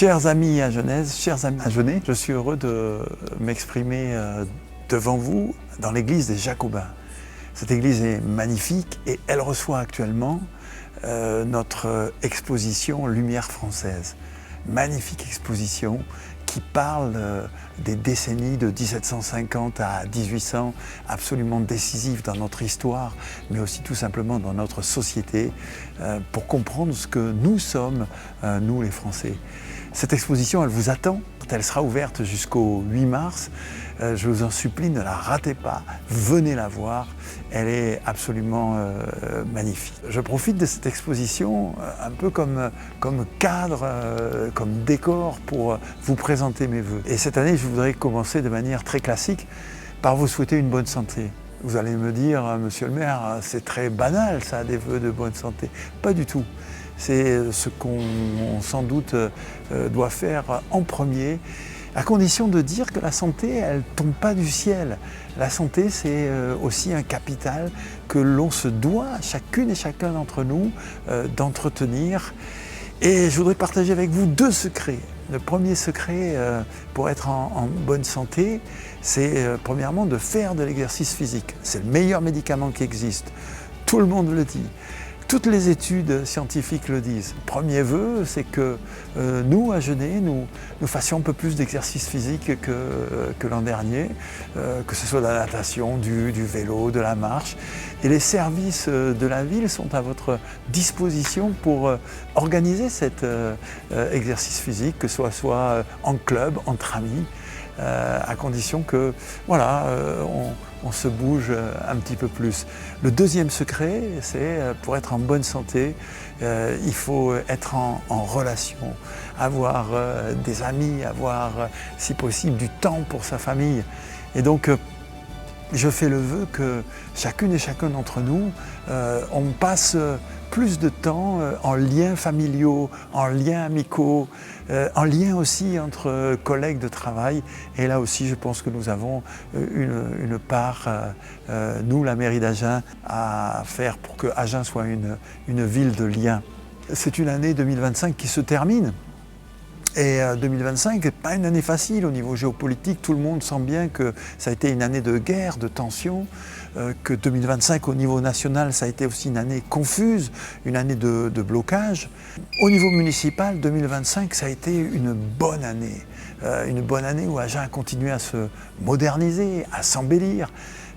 Chers amis à Genèse, chers amis à Genève, je suis heureux de m'exprimer devant vous dans l'église des Jacobins. Cette église est magnifique et elle reçoit actuellement notre exposition Lumière française. Magnifique exposition qui parle des décennies de 1750 à 1800, absolument décisives dans notre histoire, mais aussi tout simplement dans notre société, pour comprendre ce que nous sommes, nous les Français. Cette exposition, elle vous attend. Elle sera ouverte jusqu'au 8 mars. Je vous en supplie, ne la ratez pas. Venez la voir. Elle est absolument magnifique. Je profite de cette exposition un peu comme cadre, comme décor pour vous présenter mes vœux. Et cette année, je voudrais commencer de manière très classique par vous souhaiter une bonne santé. Vous allez me dire, monsieur le maire, c'est très banal ça, des vœux de bonne santé. Pas du tout. C'est ce qu'on sans doute doit faire en premier, à condition de dire que la santé, elle ne tombe pas du ciel. La santé, c'est aussi un capital que l'on se doit, chacune et chacun d'entre nous, d'entretenir. Et je voudrais partager avec vous deux secrets. Le premier secret pour être en bonne santé, c'est premièrement de faire de l'exercice physique. C'est le meilleur médicament qui existe. Tout le monde le dit. Toutes les études scientifiques le disent. Premier vœu, c'est que nous, à Genève, nous fassions un peu plus d'exercice physique que l'an dernier, que ce soit de la natation, du vélo, de la marche. Et les services de la ville sont à votre disposition pour organiser cet exercice physique, que ce soit en club, entre amis, à condition que, voilà, on se bouge un petit peu plus. Le deuxième secret, c'est pour être en bonne santé, il faut être en relation, avoir des amis, avoir, si possible, du temps pour sa famille. Et donc, je fais le vœu que chacune et chacun d'entre nous, on passe plus de temps en liens familiaux, en liens amicaux, en liens aussi entre collègues de travail. Et là aussi, je pense que nous avons une part, nous, la mairie d'Agen, à faire pour que Agen soit une ville de liens. C'est une année 2025 qui se termine. Et 2025 n'est pas une année facile au niveau géopolitique. Tout le monde sent bien que ça a été une année de guerre, de tension, que 2025 au niveau national, ça a été aussi une année confuse, une année de blocage. Au niveau municipal, 2025, ça a été une bonne année où Agen a continué à se moderniser, à s'embellir.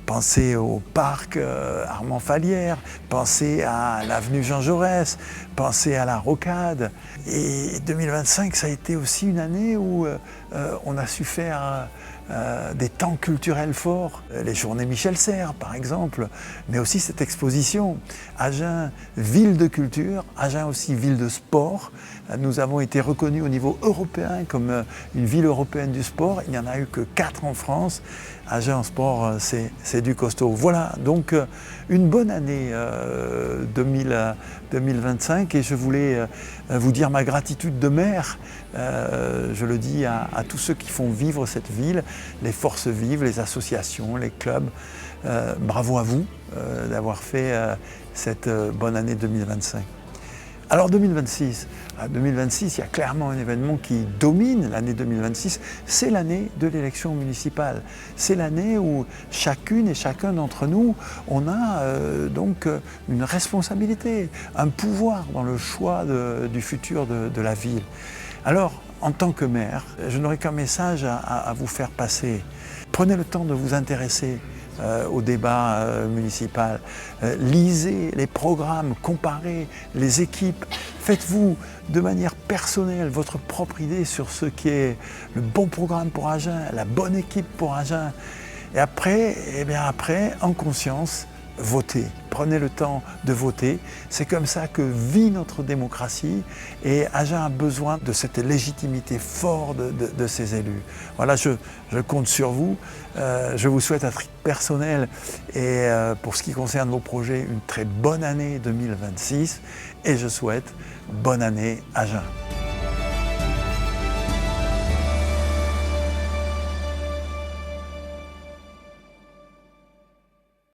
Pensez au parc Armand Fallières, pensez à l'avenue Jean Jaurès, pensez à la Rocade. Et 2025, ça a été aussi une année où on a su faire des temps culturels forts. Les journées Michel Serres, par exemple, mais aussi cette exposition. Agen, ville de culture, Agen aussi ville de sport. Nous avons été reconnus au niveau européen comme une ville européenne du sport. Il n'y en a eu que 4 en France. Agen en sport, c'est du costaud. Voilà, donc une bonne année 2025 et je voulais vous dire ma gratitude de maire. Je le dis à tous ceux qui font vivre cette ville, les forces vives, les associations, les clubs. Bravo à vous d'avoir fait cette bonne année 2025. Alors 2026, il y a clairement un événement qui domine l'année 2026, c'est l'année de l'élection municipale. C'est l'année où chacune et chacun d'entre nous, on a donc une responsabilité, un pouvoir dans le choix du futur de la ville. Alors, en tant que maire, je n'aurai qu'un message à vous faire passer. Prenez le temps de vous intéresser au débat municipal. Lisez les programmes, comparez les équipes. Faites-vous de manière personnelle votre propre idée sur ce qui est le bon programme pour Agen, la bonne équipe pour Agen. Et après, en conscience, votez. Prenez le temps de voter. C'est comme ça que vit notre démocratie et Agen a besoin de cette légitimité forte de ses élus. Voilà, je compte sur vous. Je vous souhaite à titre personnel et pour ce qui concerne vos projets, une très bonne année 2026 et je souhaite bonne année Agen.